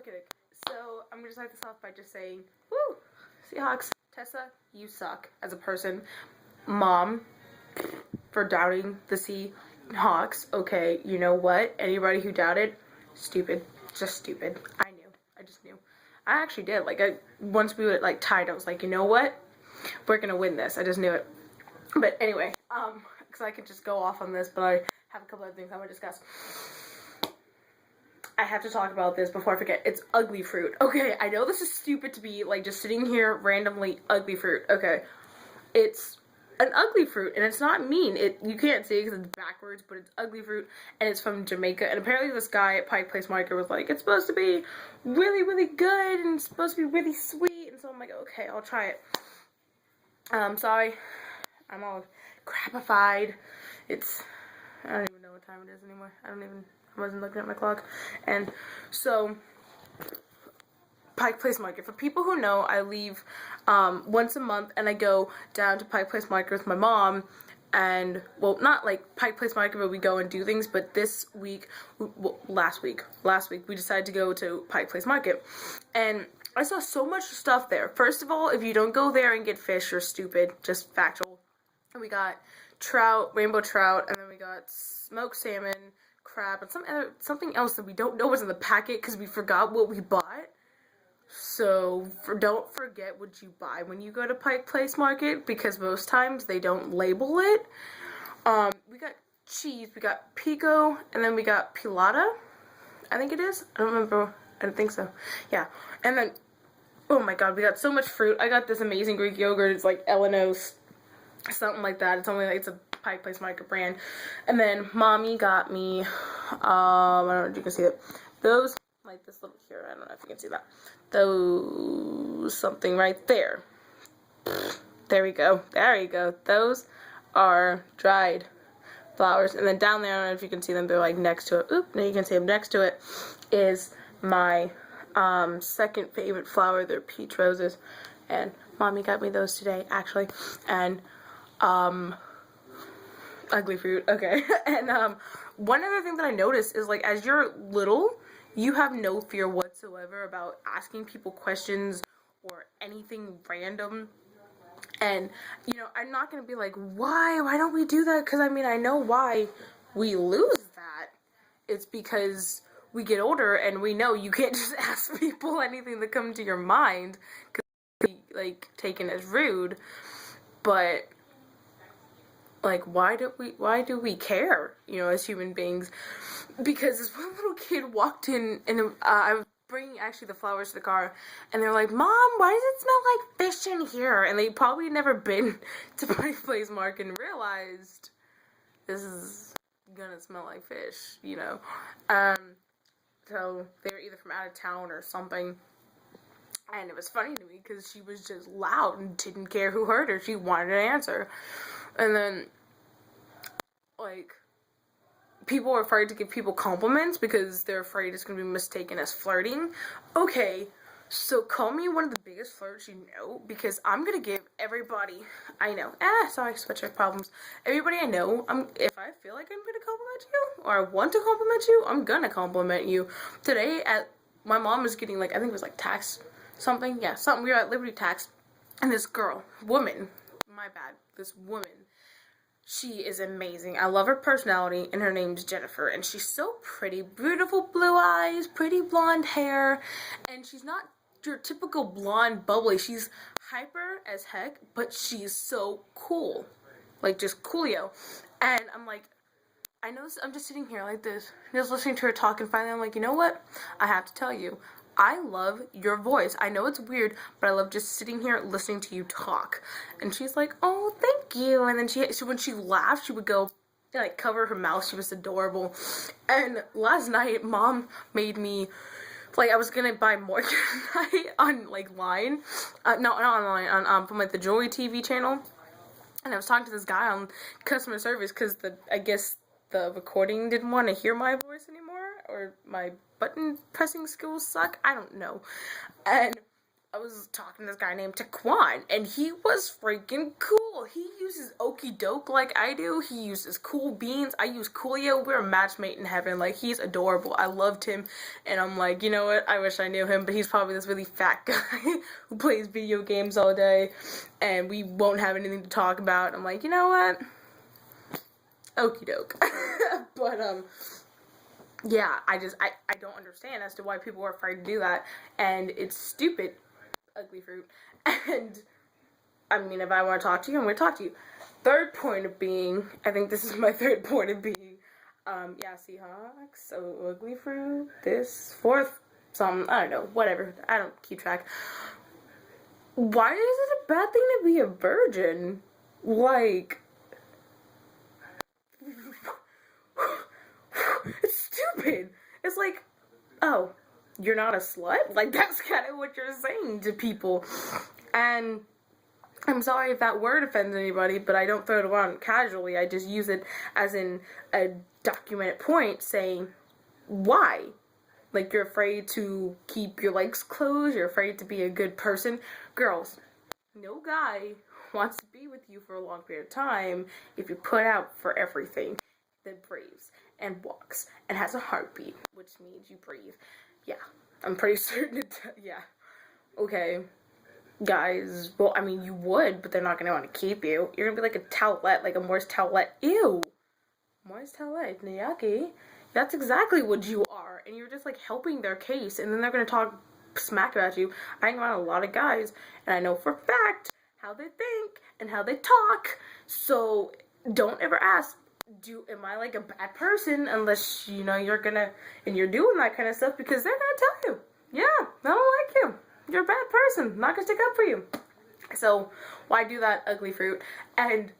Okay, so I'm gonna start this off by just saying, woo, Seahawks, Tessa, you suck as a person. Mom, for doubting the Seahawks. Okay, you know what? Anybody who doubted, stupid, just stupid. I knew, I just knew. I actually did. Like, once we were like tied, I was like, you know what? We're gonna win this. I just knew it. But anyway, because I could just go off on this, but I have a couple other things I want to discuss. I have to talk about this before I forget. It's ugly fruit. Okay, I know this is stupid to be, like, just sitting here randomly ugly fruit. Okay, it's an ugly fruit, and it's not mean. You can't see it because it's backwards, but it's ugly fruit, and it's from Jamaica. And apparently this guy at Pike Place Market was like, it's supposed to be really, really good, and it's supposed to be really sweet. And so I'm like, okay, I'll try it. Sorry, I'm all crapified. I don't even know what time it is anymore. I wasn't looking at my clock. And so, Pike Place Market. For people who know, I leave once a month and I go down to Pike Place Market with my mom. And, well, not like Pike Place Market where we go and do things, but this week, last week, we decided to go to Pike Place Market. And I saw so much stuff there. First of all, if you don't go there and get fish, you're stupid. Just factual. And we got trout, rainbow trout, and then we got smoked salmon, crab, and something else that we don't know was in the packet because we forgot what we bought. So don't forget what you buy when you go to Pike Place Market, because most times they don't label it. We got cheese, we got pico, and then we got pilata, I think it is. I don't remember. I don't think so. Yeah. And then, oh my god, we got so much fruit. I got this amazing Greek yogurt. It's like Elenos, something like that. It's a Pike Place Market brand. And then mommy got me, I don't know if you can see it. Those, like this little here, I don't know if you can see that. Those, something right there. There we go. There you go. Those are dried flowers. And then down there, I don't know if you can see them, they're like next to it. Oop, now you can see them next to it is my second favorite flower. They're peach roses. And mommy got me those today, actually. And ugly fruit, okay. And one other thing that I noticed is, like, as you're little, you have no fear whatsoever about asking people questions or anything random. And, you know, I'm not gonna be like, why don't we do that? Because I mean, I know why we lose that. It's because we get older and we know you can't just ask people anything that comes to your mind because it's, like, taken as rude. But, like, why do we care, you know, as human beings? Because this one little kid walked in, and I was bringing actually the flowers to the car, and they're like, Mom, why does it smell like fish in here? And they probably never been to Pike Place Market and realized this is gonna smell like fish, you know. So they were either from out of town or something. And it was funny to me because she was just loud and didn't care who heard her. She wanted an answer. And then, like, people are afraid to give people compliments because they're afraid it's going to be mistaken as flirting. Okay, so call me one of the biggest flirts you know, because I'm going to give everybody I know, sorry, sweatshirt problems. Everybody I know, if I feel like I'm going to compliment you, or I want to compliment you, I'm going to compliment you. Today, my mom was getting, like, I think it was, like, tax something. Yeah, something. We were at Liberty Tax, and this woman, this woman, she is amazing. I love her personality, and her name's Jennifer, and she's so pretty. Beautiful blue eyes, pretty blonde hair, and she's not your typical blonde bubbly. She's hyper as heck, but she's so cool. Like, just coolio. And I'm like, I know this, I'm just sitting here like this, just listening to her talk, and finally I'm like, you know what? I have to tell you, I love your voice. I know it's weird, but I love just sitting here listening to you talk. And she's like, oh, thank you. And then she when she laughed, she would go, like, cover her mouth. She was adorable. And last night, Mom made me, like, I was gonna buy more tonight on, like, line. No, not online, on, from, like, the Joy TV channel. And I was talking to this guy on customer service because I guess the recording didn't want to hear my voice anymore, or my button pressing skills suck. I don't know. And I was talking to this guy named Taquan, and he was freaking cool. He uses Okie Doke like I do. He uses Cool Beans. I use Coolio. We're a match mate in heaven. Like, he's adorable. I loved him, and I'm like, you know what? I wish I knew him, but he's probably this really fat guy who plays video games all day, and we won't have anything to talk about. I'm like, you know what? Okie Doke. But, yeah, I don't understand as to why people are afraid to do that, and it's stupid. Ugly fruit. And I mean, if I want to talk to you, I'm going to talk to you. Third point of being, I think this is my third point of being, yeah, Seahawks, so ugly fruit, this, fourth, something, I don't know, whatever, I don't keep track. Why is it a bad thing to be a virgin? Like, it's stupid. It's like, oh, you're not a slut? Like, that's kind of what you're saying to people. And I'm sorry if that word offends anybody, but I don't throw it around casually. I just use it as in a documented point saying, why? Like, you're afraid to keep your legs closed, you're afraid to be a good person. Girls, no guy wants to be with you for a long period of time if you put out for everything that breathes and walks and has a heartbeat, which means you breathe. Yeah, I'm pretty certain yeah. Okay, guys, well, I mean, you would, but they're not going to want to keep you. You're going to be like a towelette, like a moist towelette. Ew. Moist towelette, yucky. That's exactly what you are, and you're just, like, helping their case, and then they're going to talk smack about you. I hang around a lot of guys, and I know for a fact how they think and how they talk, so don't ever ask, am I like a bad person, unless, you know, you're doing that kind of stuff, because they're gonna tell you, yeah, I don't like you, you're a bad person, not gonna stick up for you. So why do that, ugly fruit? And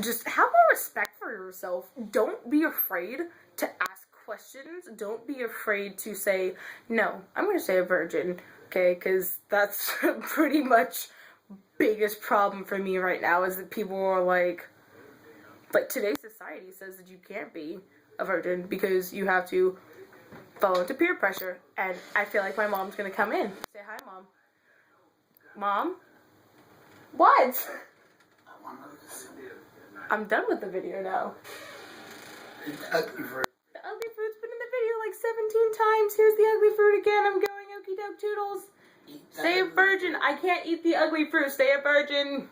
just have more respect for yourself. Don't be afraid to ask questions. Don't be afraid to say, no, I'm gonna say a virgin, okay, because that's pretty much biggest problem for me right now, is that people are like today's society says that you can't be a virgin because you have to fall into peer pressure. And I feel like my mom's gonna come in. Say hi, Mom. Mom? What? I'm done with the video now. The ugly fruit. The ugly fruit's been in the video like 17 times. Here's the ugly fruit again. I'm going okie doke toodles. Stay a virgin. I can't eat the ugly fruit. Stay a virgin.